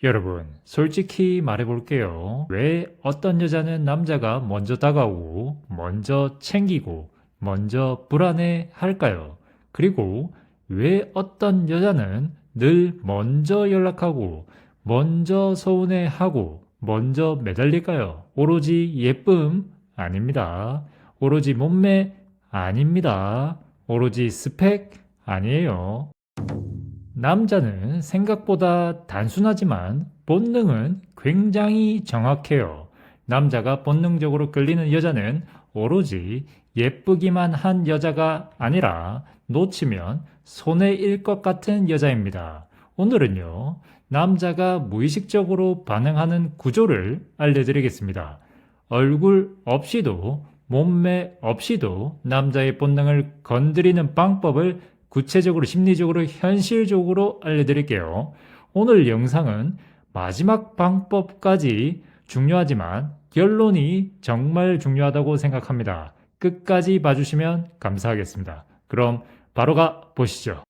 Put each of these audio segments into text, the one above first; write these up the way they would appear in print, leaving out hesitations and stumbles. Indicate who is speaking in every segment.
Speaker 1: 여러분, 솔직히 말해볼게요. 왜 어떤 여자는 남자가 먼저 다가오고, 먼저 챙기고, 먼저 불안해 할까요? 그리고 왜 어떤 여자는 늘 먼저 연락하고, 먼저 서운해하고, 먼저 매달릴까요? 오로지 예쁨? 아닙니다. 오로지 몸매? 아닙니다. 오로지 스펙? 아니에요. 남자는 생각보다 단순하지만 본능은 굉장히 정확해요. 남자가 본능적으로 끌리는 여자는 오로지 예쁘기만 한 여자가 아니라 놓치면 손해일 것 같은 여자입니다. 오늘은요, 남자가 무의식적으로 반응하는 구조를 알려드리겠습니다. 얼굴 없이도 몸매 없이도 남자의 본능을 건드리는 방법을 구체적으로 심리적으로 현실적으로 알려드릴게요. 오늘 영상은 마지막 방법까지 중요하지만 결론이 정말 중요하다고 생각합니다. 끝까지 봐주시면 감사하겠습니다. 그럼 바로 가 보시죠.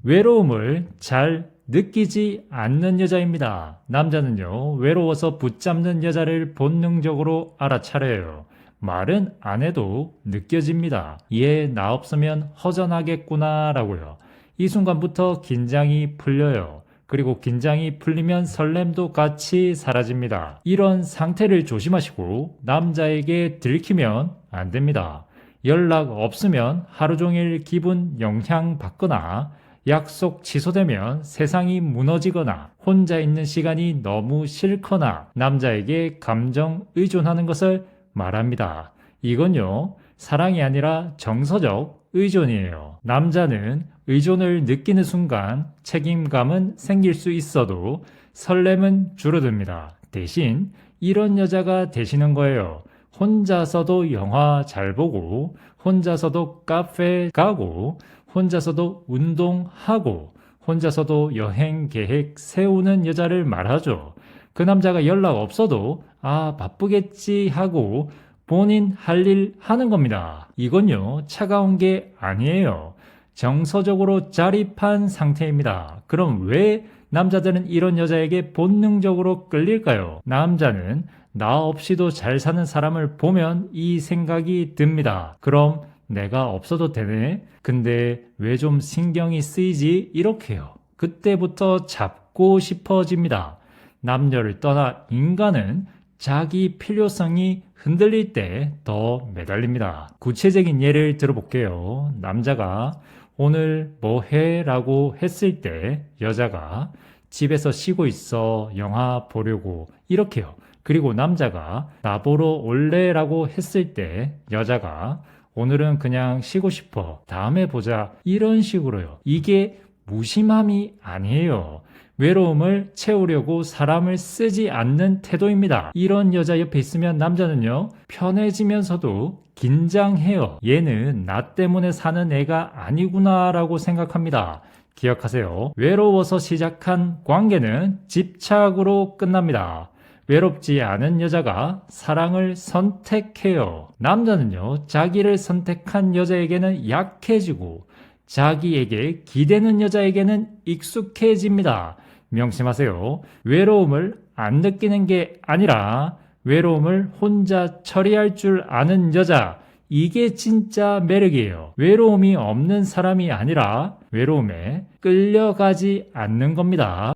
Speaker 1: 외로움을 잘 느끼지 않는 여자입니다. 남자는요, 외로워서 붙잡는 여자를 본능적으로 알아차려요. 말은 안 해도 느껴집니다. 얘 나 없으면 허전하겠구나 라고요. 이 순간부터 긴장이 풀려요. 그리고 긴장이 풀리면 설렘도 같이 사라집니다. 이런 상태를 조심하시고 남자에게 들키면 안 됩니다. 연락 없으면 하루 종일 기분 영향받거나 약속 취소되면 세상이 무너지거나 혼자 있는 시간이 너무 싫거나 남자에게 감정 의존하는 것을 말합니다. 이건요, 사랑이 아니라 정서적 의존이에요. 남자는 의존을 느끼는 순간 책임감은 생길 수 있어도 설렘은 줄어듭니다. 대신 이런 여자가 되시는 거예요. 혼자서도 영화 잘 보고, 혼자서도 카페 가고, 혼자서도 운동하고, 혼자서도 여행 계획 세우는 여자를 말하죠. 그 남자가 연락 없어도 바쁘겠지 하고 본인 할 일 하는 겁니다. 이건요, 차가운 게 아니에요. 정서적으로 자립한 상태입니다. 그럼 왜 남자들은 이런 여자에게 본능적으로 끌릴까요? 남자는 나 없이도 잘 사는 사람을 보면 이 생각이 듭니다. 그럼 내가 없어도 되네? 근데 왜 좀 신경이 쓰이지? 이렇게요. 그때부터 잡고 싶어집니다. 남녀를 떠나 인간은 자기 필요성이 흔들릴 때 더 매달립니다. 구체적인 예를 들어볼게요. 남자가 오늘 뭐 해? 라고 했을 때 여자가 집에서 쉬고 있어. 영화 보려고. 이렇게요. 그리고 남자가 나보러 올래? 라고 했을 때 여자가 오늘은 그냥 쉬고 싶어. 다음에 보자. 이런 식으로요. 이게 무심함이 아니에요. 외로움을 채우려고 사람을 쓰지 않는 태도입니다. 이런 여자 옆에 있으면 남자는요, 편해지면서도 긴장해요. 얘는 나 때문에 사는 애가 아니구나 라고 생각합니다. 기억하세요. 외로워서 시작한 관계는 집착으로 끝납니다. 외롭지 않은 여자가 사랑을 선택해요. 남자는요, 자기를 선택한 여자에게는 약해지고 자기에게 기대는 여자에게는 익숙해집니다. 명심하세요. 외로움을 안 느끼는 게 아니라 외로움을 혼자 처리할 줄 아는 여자, 이게 진짜 매력이에요. 외로움이 없는 사람이 아니라 외로움에 끌려가지 않는 겁니다.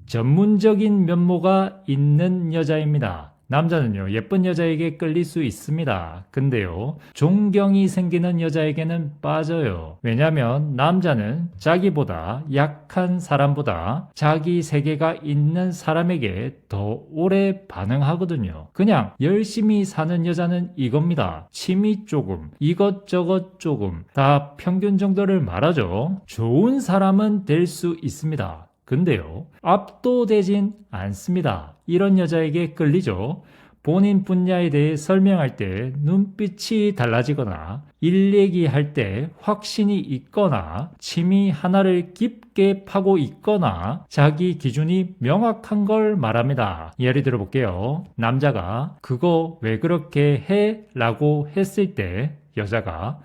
Speaker 1: 전문적인 면모가 있는 여자입니다. 남자는요, 예쁜 여자에게 끌릴 수 있습니다. 근데요, 존경이 생기는 여자에게는 빠져요. 왜냐면 남자는 자기보다 약한 사람보다 자기 세계가 있는 사람에게 더 오래 반응하거든요. 그냥 열심히 사는 여자는 이겁니다. 취미 조금, 이것저것 조금, 다 평균 정도를 말하죠. 좋은 사람은 될 수 있습니다. 근데요, 압도되진 않습니다. 이런 여자에게 끌리죠. 본인 분야에 대해 설명할 때 눈빛이 달라지거나 일 얘기할 때 확신이 있거나 취미 하나를 깊게 파고 있거나 자기 기준이 명확한 걸 말합니다. 예를 들어 볼게요. 남자가 그거 왜 그렇게 해? 라고 했을 때 여자가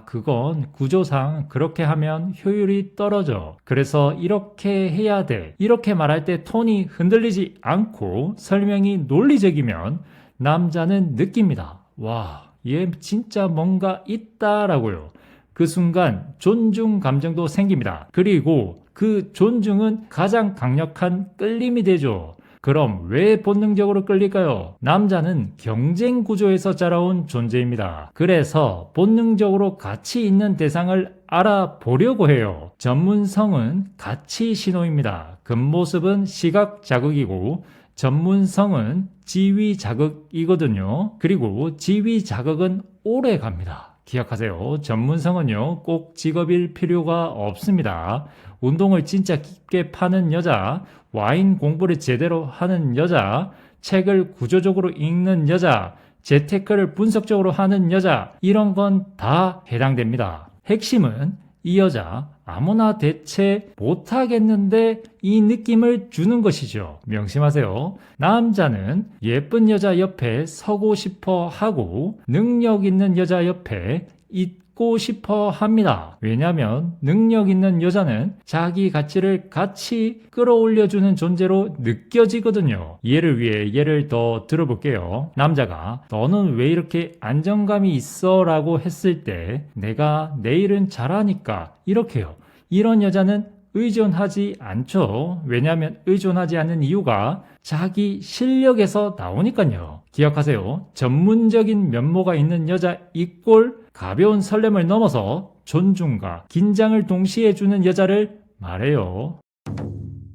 Speaker 1: 그건 구조상 그렇게 하면 효율이 떨어져. 그래서 이렇게 해야 돼. 이렇게 말할 때 톤이 흔들리지 않고 설명이 논리적이면 남자는 느낍니다. 와, 얘 진짜 뭔가 있다라고요. 그 순간 존중 감정도 생깁니다. 그리고 그 존중은 가장 강력한 끌림이 되죠. 그럼 왜 본능적으로 끌릴까요? 남자는 경쟁 구조에서 자라온 존재입니다. 그래서 본능적으로 가치 있는 대상을 알아보려고 해요. 전문성은 가치 신호입니다. 겉모습은 시각 자극이고 전문성은 지위 자극이거든요. 그리고 지위 자극은 오래 갑니다. 기억하세요. 전문성은요, 꼭 직업일 필요가 없습니다. 운동을 진짜 깊게 파는 여자, 와인 공부를 제대로 하는 여자, 책을 구조적으로 읽는 여자, 재테크를 분석적으로 하는 여자, 이런 건 다 해당됩니다. 핵심은 이 여자 아무나 대체 못하겠는데 이 느낌을 주는 것이죠. 명심하세요. 남자는 예쁜 여자 옆에 서고 싶어 하고 능력 있는 여자 옆에 있고 싶어 합니다. 왜냐하면 능력 있는 여자는 자기 가치를 같이 끌어올려주는 존재로 느껴지거든요. 이해를 위해 예를 더 들어볼게요. 남자가 너는 왜 이렇게 안정감이 있어? 라고 했을 때 내가 내 일은 잘하니까 이렇게요. 이런 여자는 의존하지 않죠. 왜냐하면 의존하지 않는 이유가 자기 실력에서 나오니까요. 기억하세요. 전문적인 면모가 있는 여자 이꼴 가벼운 설렘을 넘어서 존중과 긴장을 동시에 주는 여자를 말해요.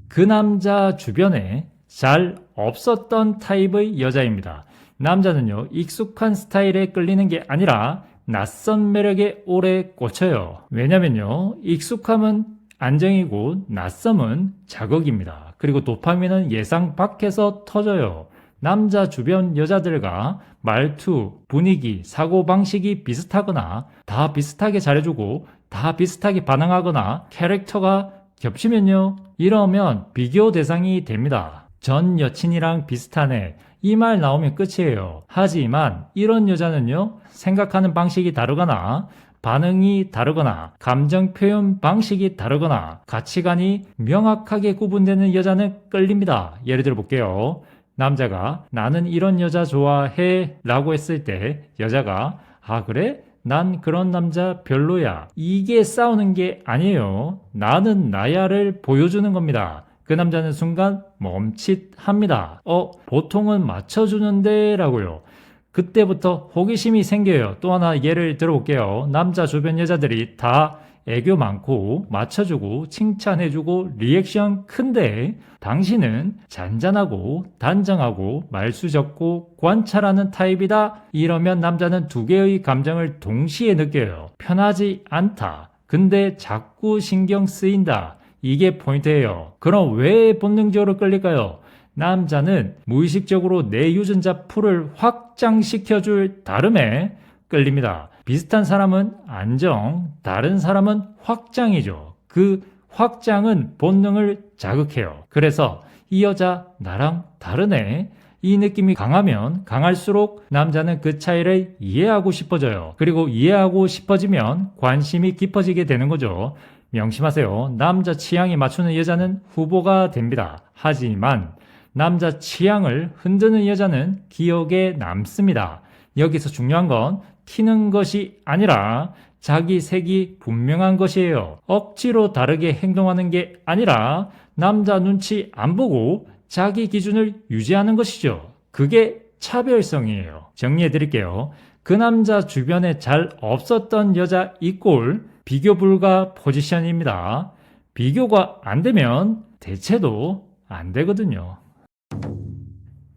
Speaker 1: 그 남자 주변에 잘 없었던 타입의 여자입니다. 남자는요, 익숙한 스타일에 끌리는 게 아니라 낯선 매력에 오래 꽂혀요. 왜냐면요, 익숙함은 안정이고 낯섦은 자극입니다. 그리고 도파민은 예상 밖에서 터져요. 남자 주변 여자들과 말투, 분위기, 사고방식이 비슷하거나 다 비슷하게 잘해주고 다 비슷하게 반응하거나 캐릭터가 겹치면요, 이러면 비교 대상이 됩니다. 전 여친이랑 비슷하네, 이 말 나오면 끝이에요. 하지만 이런 여자는요, 생각하는 방식이 다르거나 반응이 다르거나 감정 표현 방식이 다르거나 가치관이 명확하게 구분되는 여자는 끌립니다. 예를 들어 볼게요. 남자가 나는 이런 여자 좋아해 라고 했을 때 여자가 그래? 난 그런 남자 별로야. 이게 싸우는 게 아니에요. 나는 나야를 보여주는 겁니다. 그 남자는 순간 멈칫합니다. 보통은 맞춰주는데 라고요. 그때부터 호기심이 생겨요. 또 하나 예를 들어볼게요. 남자 주변 여자들이 다 애교 많고 맞춰주고 칭찬해주고 리액션 큰데 당신은 잔잔하고 단정하고 말수 적고 관찰하는 타입이다. 이러면 남자는 두 개의 감정을 동시에 느껴요. 편하지 않다. 근데 자꾸 신경 쓰인다. 이게 포인트예요. 그럼 왜 본능적으로 끌릴까요? 남자는 무의식적으로 내 유전자 풀을 확장시켜줄 다름에 끌립니다. 비슷한 사람은 안정, 다른 사람은 확장이죠. 그 확장은 본능을 자극해요. 그래서 이 여자 나랑 다르네, 이 느낌이 강하면 강할수록 남자는 그 차이를 이해하고 싶어져요. 그리고 이해하고 싶어지면 관심이 깊어지게 되는 거죠. 명심하세요. 남자 취향에 맞추는 여자는 후보가 됩니다. 하지만 남자 취향을 흔드는 여자는 기억에 남습니다. 여기서 중요한 건 튀는 것이 아니라 자기 색이 분명한 것이에요. 억지로 다르게 행동하는 게 아니라 남자 눈치 안 보고 자기 기준을 유지하는 것이죠. 그게 차별성이에요. 정리해 드릴게요. 그 남자 주변에 잘 없었던 여자 이꼴 비교 불가 포지션입니다. 비교가 안 되면 대체도 안 되거든요.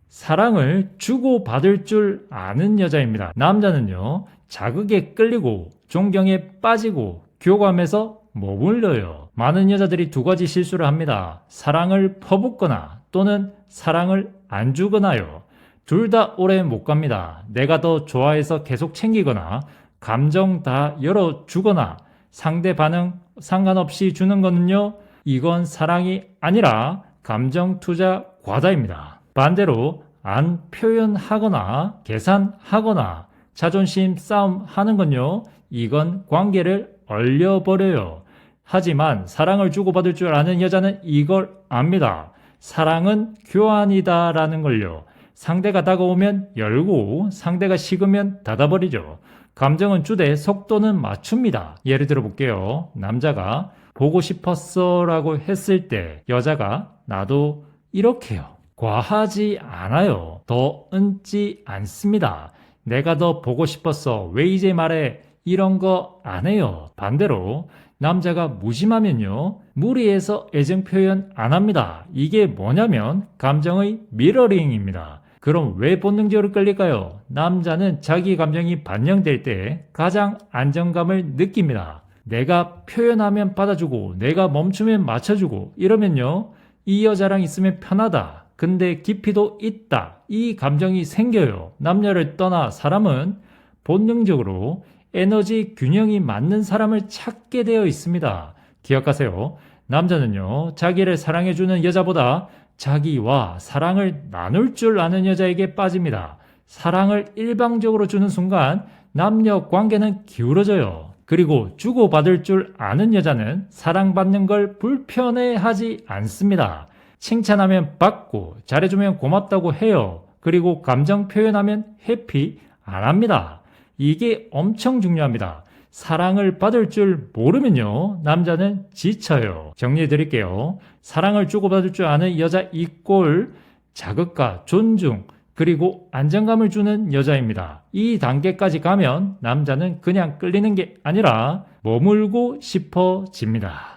Speaker 1: 사랑을 주고받을 줄 아는 여자입니다. 남자는요, 자극에 끌리고 존경에 빠지고 교감해서 머물러요. 많은 여자들이 두 가지 실수를 합니다. 사랑을 퍼붓거나 또는 사랑을 안 주거나요. 둘 다 오래 못 갑니다. 내가 더 좋아해서 계속 챙기거나 감정 다 열어주거나 상대 반응 상관없이 주는 거는요, 이건 사랑이 아니라 감정 투자 과다입니다. 반대로 안 표현하거나 계산하거나 자존심 싸움 하는 건요, 이건 관계를 얼려버려요. 하지만 사랑을 주고받을 줄 아는 여자는 이걸 압니다. 사랑은 교환이다 라는 걸요. 상대가 다가오면 열고 상대가 식으면 닫아버리죠. 감정은 주되 속도는 맞춥니다. 예를 들어 볼게요. 남자가 보고 싶었어 라고 했을 때 여자가 나도 이렇게요. 과하지 않아요. 더 얹지 않습니다. 내가 더 보고 싶었어. 왜 이제 말해? 이런 거 안 해요. 반대로 남자가 무심하면요. 무리해서 애정 표현 안 합니다. 이게 뭐냐면 감정의 미러링입니다. 그럼 왜 본능적으로 끌릴까요? 남자는 자기 감정이 반영될 때 가장 안정감을 느낍니다. 내가 표현하면 받아주고 내가 멈추면 맞춰주고 이러면요. 이 여자랑 있으면 편하다. 근데 깊이도 있다. 이 감정이 생겨요. 남녀를 떠나 사람은 본능적으로 에너지 균형이 맞는 사람을 찾게 되어 있습니다. 기억하세요. 남자는요. 자기를 사랑해주는 여자보다 자기와 사랑을 나눌 줄 아는 여자에게 빠집니다. 사랑을 일방적으로 주는 순간 남녀 관계는 기울어져요. 그리고 주고받을 줄 아는 여자는 사랑받는 걸 불편해하지 않습니다. 칭찬하면 받고 잘해주면 고맙다고 해요. 그리고 감정 표현하면 회피 안 합니다. 이게 엄청 중요합니다. 사랑을 받을 줄 모르면요. 남자는 지쳐요. 정리해 드릴게요. 사랑을 주고받을 줄 아는 여자 이꼴 자극과 존중 그리고 안정감을 주는 여자입니다. 이 단계까지 가면 남자는 그냥 끌리는 게 아니라 머물고 싶어집니다.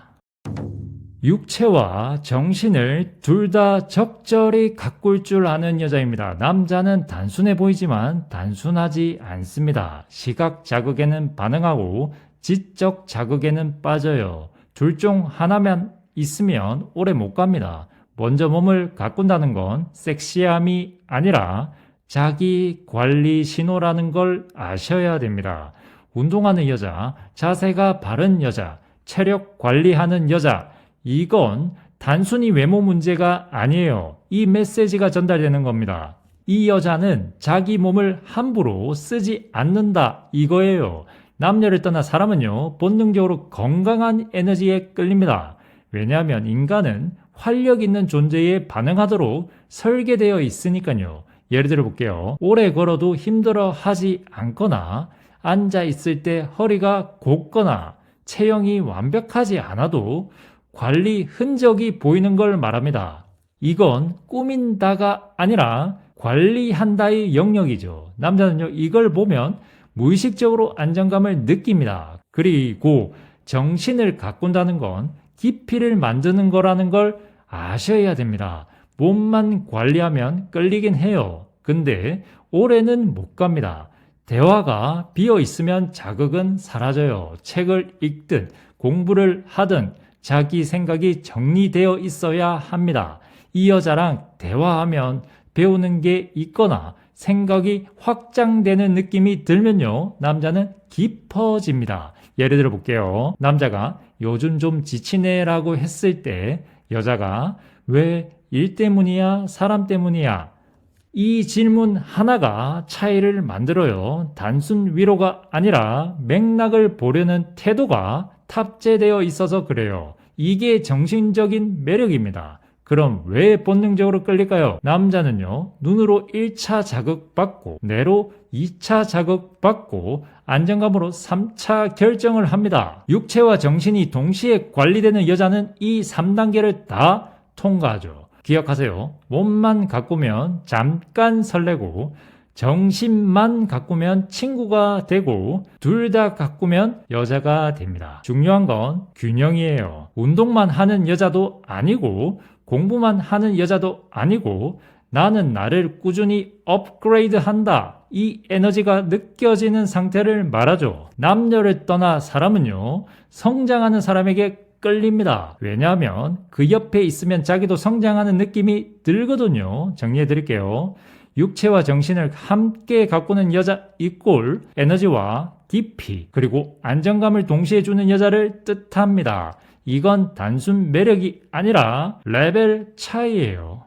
Speaker 1: 육체와 정신을 둘 다 적절히 가꿀 줄 아는 여자입니다. 남자는 단순해 보이지만 단순하지 않습니다. 시각 자극에는 반응하고 지적 자극에는 빠져요. 둘 중 하나만 있으면 오래 못 갑니다. 먼저 몸을 가꾼다는 건 섹시함이 아니라 자기 관리 신호라는 걸 아셔야 됩니다. 운동하는 여자, 자세가 바른 여자, 체력 관리하는 여자, 이건 단순히 외모 문제가 아니에요. 이 메시지가 전달되는 겁니다. 이 여자는 자기 몸을 함부로 쓰지 않는다 이거예요. 남녀를 떠나 사람은요. 본능적으로 건강한 에너지에 끌립니다. 왜냐하면 인간은 활력 있는 존재에 반응하도록 설계되어 있으니까요. 예를 들어 볼게요. 오래 걸어도 힘들어 하지 않거나 앉아 있을 때 허리가 곱거나 체형이 완벽하지 않아도 관리 흔적이 보이는 걸 말합니다. 이건 꾸민다가 아니라 관리한다의 영역이죠. 남자는요, 이걸 보면 무의식적으로 안정감을 느낍니다. 그리고 정신을 가꾼다는 건 깊이를 만드는 거라는 걸 아셔야 됩니다. 몸만 관리하면 끌리긴 해요. 근데 오래는 못 갑니다. 대화가 비어 있으면 자극은 사라져요. 책을 읽든 공부를 하든 자기 생각이 정리되어 있어야 합니다. 이 여자랑 대화하면 배우는 게 있거나 생각이 확장되는 느낌이 들면요. 남자는 깊어집니다. 예를 들어 볼게요. 남자가 요즘 좀 지치네 라고 했을 때 여자가 왜 일 때문이야? 사람 때문이야? 이 질문 하나가 차이를 만들어요. 단순 위로가 아니라 맥락을 보려는 태도가 탑재되어 있어서 그래요. 이게 정신적인 매력입니다. 그럼 왜 본능적으로 끌릴까요? 남자는요, 눈으로 1차 자극받고, 뇌로 2차 자극받고, 안정감으로 3차 결정을 합니다. 육체와 정신이 동시에 관리되는 여자는 이 3단계를 다 통과하죠. 기억하세요. 몸만 가꾸면 잠깐 설레고, 정신만 가꾸면 친구가 되고 둘 다 가꾸면 여자가 됩니다. 중요한 건 균형이에요. 운동만 하는 여자도 아니고 공부만 하는 여자도 아니고 나는 나를 꾸준히 업그레이드 한다. 이 에너지가 느껴지는 상태를 말하죠. 남녀를 떠나 사람은요. 성장하는 사람에게 끌립니다. 왜냐하면 그 옆에 있으면 자기도 성장하는 느낌이 들거든요. 정리해 드릴게요. 육체와 정신을 함께 가꾸는 여자 이꼴 에너지와 깊이 그리고 안정감을 동시에 주는 여자를 뜻합니다. 이건 단순 매력이 아니라 레벨 차이예요.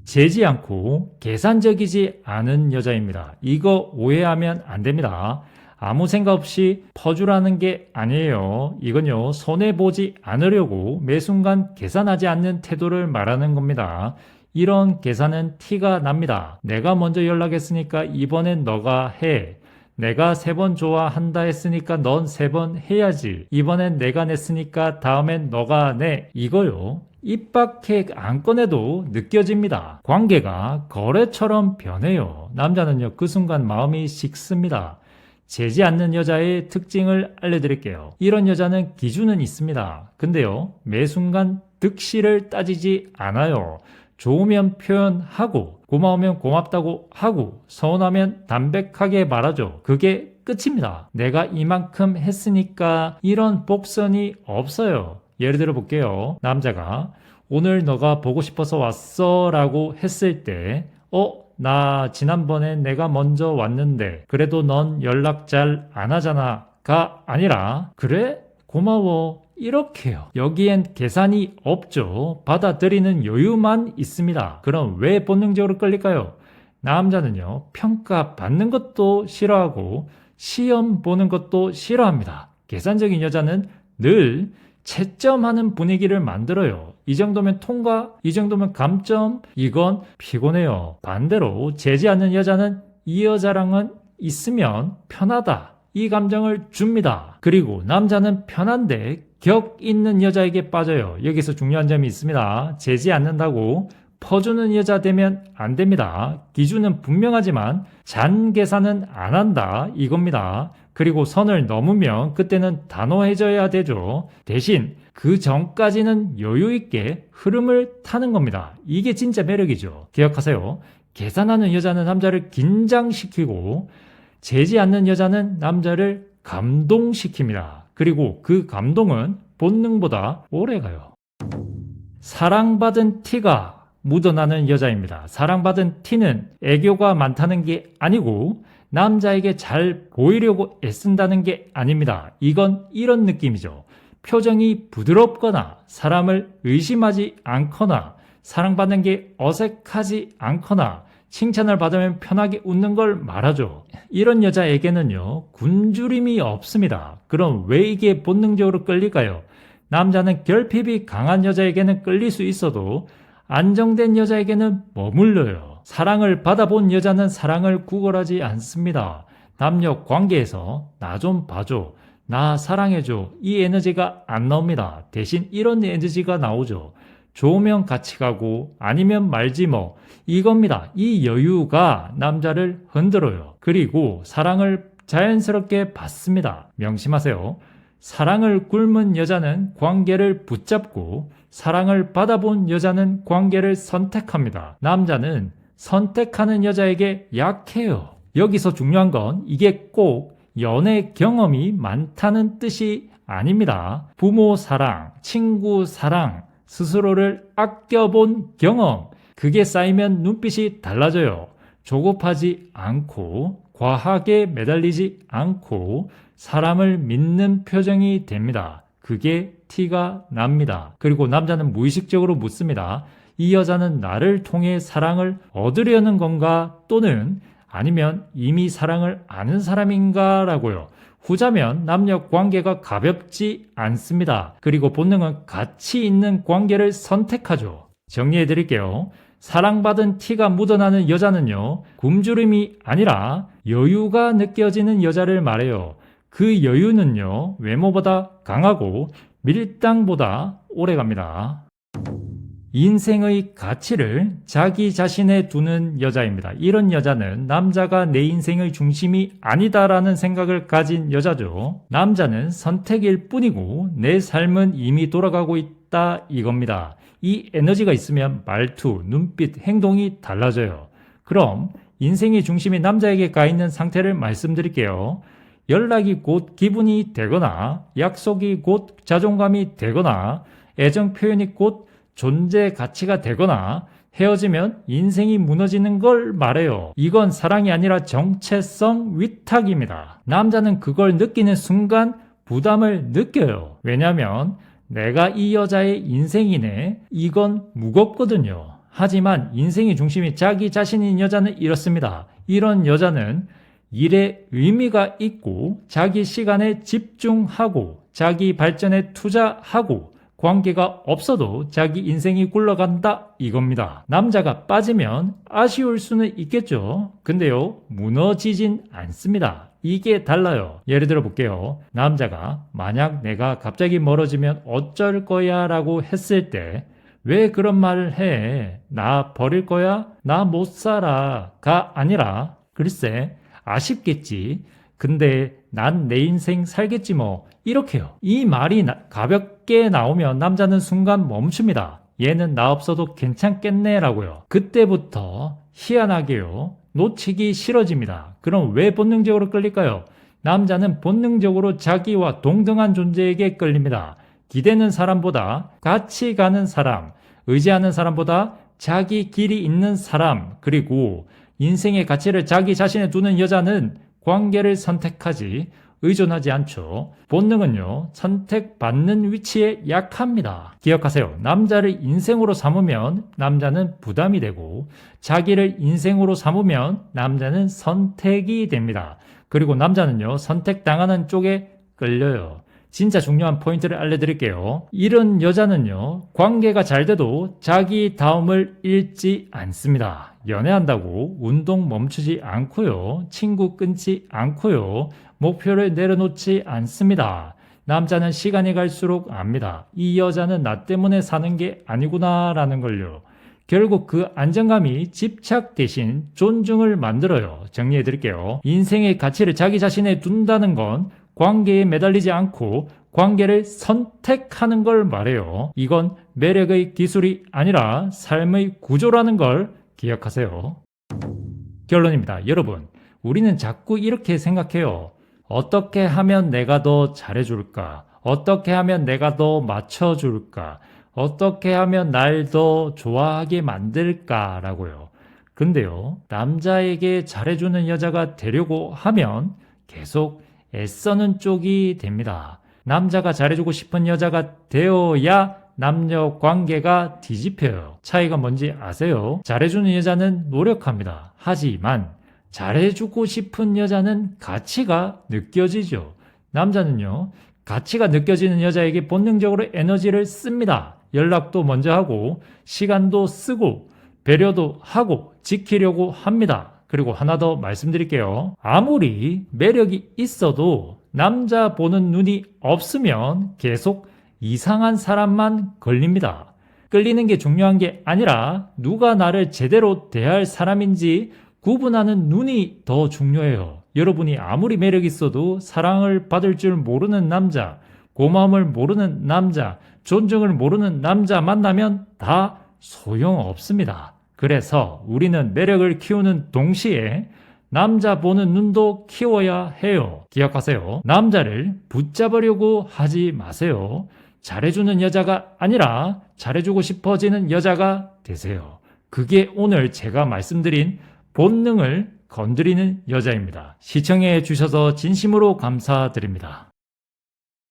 Speaker 1: 재지 않고 계산적이지 않은 여자입니다. 이거 오해하면 안 됩니다. 아무 생각 없이 퍼주라는 게 아니에요. 이건요, 손해보지 않으려고 매 순간 계산하지 않는 태도를 말하는 겁니다. 이런 계산은 티가 납니다. 내가 먼저 연락했으니까 이번엔 너가 해. 내가 3번 좋아한다 했으니까 넌 3번 해야지. 이번엔 내가 냈으니까 다음엔 너가 내. 이거요, 입 밖에 안 꺼내도 느껴집니다. 관계가 거래처럼 변해요. 남자는요, 그 순간 마음이 식습니다. 재지 않는 여자의 특징을 알려드릴게요. 이런 여자는 기준은 있습니다. 근데요, 매 순간 득실을 따지지 않아요. 좋으면 표현하고, 고마우면 고맙다고 하고, 서운하면 담백하게 말하죠. 그게 끝입니다. 내가 이만큼 했으니까 이런 복선이 없어요. 예를 들어 볼게요. 남자가 오늘 너가 보고 싶어서 왔어 라고 했을 때 나 지난번에 내가 먼저 왔는데 그래도 넌 연락 잘 안 하잖아 가 아니라 그래? 고마워. 이렇게요. 여기엔 계산이 없죠. 받아들이는 여유만 있습니다. 그럼 왜 본능적으로 끌릴까요? 남자는요, 평가받는 것도 싫어하고 시험 보는 것도 싫어합니다. 계산적인 여자는 늘 채점하는 분위기를 만들어요. 이 정도면 통과, 이 정도면 감점, 이건 피곤해요. 반대로 재지 않는 여자는 이 여자랑은 있으면 편하다. 이 감정을 줍니다. 그리고 남자는 편한데 격 있는 여자에게 빠져요. 여기서 중요한 점이 있습니다. 재지 않는다고 퍼주는 여자 되면 안 됩니다. 기준은 분명하지만 잔 계산은 안 한다 이겁니다. 그리고 선을 넘으면 그때는 단호해져야 되죠. 대신 그 전까지는 여유 있게 흐름을 타는 겁니다. 이게 진짜 매력이죠. 기억하세요. 계산하는 여자는 남자를 긴장시키고 재지 않는 여자는 남자를 감동시킵니다. 그리고 그 감동은 본능보다 오래가요. 사랑받은 티가 묻어나는 여자입니다. 사랑받은 티는 애교가 많다는 게 아니고 남자에게 잘 보이려고 애쓴다는 게 아닙니다. 이건 이런 느낌이죠. 표정이 부드럽거나 사람을 의심하지 않거나 사랑받는 게 어색하지 않거나 칭찬을 받으면 편하게 웃는 걸 말하죠. 이런 여자에게는요, 굶주림이 없습니다. 그럼 왜 이게 본능적으로 끌릴까요? 남자는 결핍이 강한 여자에게는 끌릴 수 있어도 안정된 여자에게는 머물러요. 사랑을 받아본 여자는 사랑을 구걸하지 않습니다. 남녀 관계에서 나 좀 봐줘, 나 사랑해줘, 이 에너지가 안 나옵니다. 대신 이런 에너지가 나오죠. 좋으면 같이 가고 아니면 말지 뭐, 이겁니다. 이 여유가 남자를 흔들어요. 그리고 사랑을 자연스럽게 받습니다. 명심하세요. 사랑을 굶은 여자는 관계를 붙잡고 사랑을 받아본 여자는 관계를 선택합니다. 남자는 선택하는 여자에게 약해요. 여기서 중요한 건 이게 꼭 연애 경험이 많다는 뜻이 아닙니다. 부모 사랑, 친구 사랑, 스스로를 아껴본 경험, 그게 쌓이면 눈빛이 달라져요. 조급하지 않고 과하게 매달리지 않고 사람을 믿는 표정이 됩니다. 그게 티가 납니다. 그리고 남자는 무의식적으로 묻습니다. 이 여자는 나를 통해 사랑을 얻으려는 건가? 또는 아니면 이미 사랑을 아는 사람인가? 라고요. 후자면 남녀 관계가 가볍지 않습니다. 그리고 본능은 가치 있는 관계를 선택하죠. 정리해 드릴게요. 사랑받은 티가 묻어나는 여자는요, 굶주림이 아니라 여유가 느껴지는 여자를 말해요. 그 여유는요, 외모보다 강하고 밀당보다 오래갑니다. 인생의 가치를 자기 자신에 두는 여자입니다. 이런 여자는 남자가 내 인생의 중심이 아니다라는 생각을 가진 여자죠. 남자는 선택일 뿐이고 내 삶은 이미 돌아가고 있다 이겁니다. 이 에너지가 있으면 말투, 눈빛, 행동이 달라져요. 그럼 인생의 중심이 남자에게 가 있는 상태를 말씀드릴게요. 연락이 곧 기분이 되거나 약속이 곧 자존감이 되거나 애정 표현이 곧 존재 가치가 되거나 헤어지면 인생이 무너지는 걸 말해요. 이건 사랑이 아니라 정체성 위탁입니다. 남자는 그걸 느끼는 순간 부담을 느껴요. 왜냐하면 내가 이 여자의 인생이네. 이건 무겁거든요. 하지만 인생의 중심이 자기 자신인 여자는 이렇습니다. 이런 여자는 일에 의미가 있고 자기 시간에 집중하고 자기 발전에 투자하고 관계가 없어도 자기 인생이 굴러간다 이겁니다. 남자가 빠지면 아쉬울 수는 있겠죠. 근데요, 무너지진 않습니다. 이게 달라요. 예를 들어 볼게요. 남자가 만약 내가 갑자기 멀어지면 어쩔 거야 라고 했을 때 왜 그런 말을 해? 나 버릴 거야? 나 못 살아 가 아니라 글쎄 아쉽겠지. 근데 난 내 인생 살겠지 뭐. 이렇게요. 이 말이 가볍게 나오면 남자는 순간 멈춥니다. 얘는 나 없어도 괜찮겠네 라고요. 그때부터 희한하게요. 놓치기 싫어집니다. 그럼 왜 본능적으로 끌릴까요? 남자는 본능적으로 자기와 동등한 존재에게 끌립니다. 기대는 사람보다 같이 가는 사람, 의지하는 사람보다 자기 길이 있는 사람, 그리고 인생의 가치를 자기 자신에 두는 여자는 관계를 선택하지 의존하지 않죠. 본능은요, 선택받는 위치에 약합니다. 기억하세요. 남자를 인생으로 삼으면 남자는 부담이 되고 자기를 인생으로 삼으면 남자는 선택이 됩니다. 그리고 남자는요, 선택당하는 쪽에 끌려요. 진짜 중요한 포인트를 알려드릴게요. 이런 여자는요, 관계가 잘 돼도 자기 다움을 잃지 않습니다. 연애한다고 운동 멈추지 않고요. 친구 끊지 않고요. 목표를 내려놓지 않습니다. 남자는 시간이 갈수록 압니다. 이 여자는 나 때문에 사는 게 아니구나 라는 걸요. 결국 그 안정감이 집착 대신 존중을 만들어요. 정리해 드릴게요. 인생의 가치를 자기 자신에 둔다는 건 관계에 매달리지 않고 관계를 선택하는 걸 말해요. 이건 매력의 기술이 아니라 삶의 구조라는 걸 기억하세요. 결론입니다. 여러분, 우리는 자꾸 이렇게 생각해요. 어떻게 하면 내가 더 잘해줄까? 어떻게 하면 내가 더 맞춰줄까? 어떻게 하면 날 더 좋아하게 만들까? 라고요. 근데요, 남자에게 잘해주는 여자가 되려고 하면 계속 애써는 쪽이 됩니다. 남자가 잘해주고 싶은 여자가 되어야 남녀 관계가 뒤집혀요. 차이가 뭔지 아세요? 잘해주는 여자는 노력합니다. 하지만 잘해주고 싶은 여자는 가치가 느껴지죠. 남자는요, 가치가 느껴지는 여자에게 본능적으로 에너지를 씁니다. 연락도 먼저 하고 시간도 쓰고 배려도 하고 지키려고 합니다. 그리고 하나 더 말씀드릴게요. 아무리 매력이 있어도 남자 보는 눈이 없으면 계속 이상한 사람만 걸립니다. 끌리는 게 중요한 게 아니라 누가 나를 제대로 대할 사람인지 구분하는 눈이 더 중요해요. 여러분이 아무리 매력 있어도 사랑을 받을 줄 모르는 남자, 고마움을 모르는 남자, 존중을 모르는 남자 만나면 다 소용없습니다. 그래서 우리는 매력을 키우는 동시에 남자 보는 눈도 키워야 해요. 기억하세요. 남자를 붙잡으려고 하지 마세요. 잘해주는 여자가 아니라 잘해주고 싶어지는 여자가 되세요. 그게 오늘 제가 말씀드린 본능을 건드리는 여자입니다. 시청해 주셔서 진심으로 감사드립니다.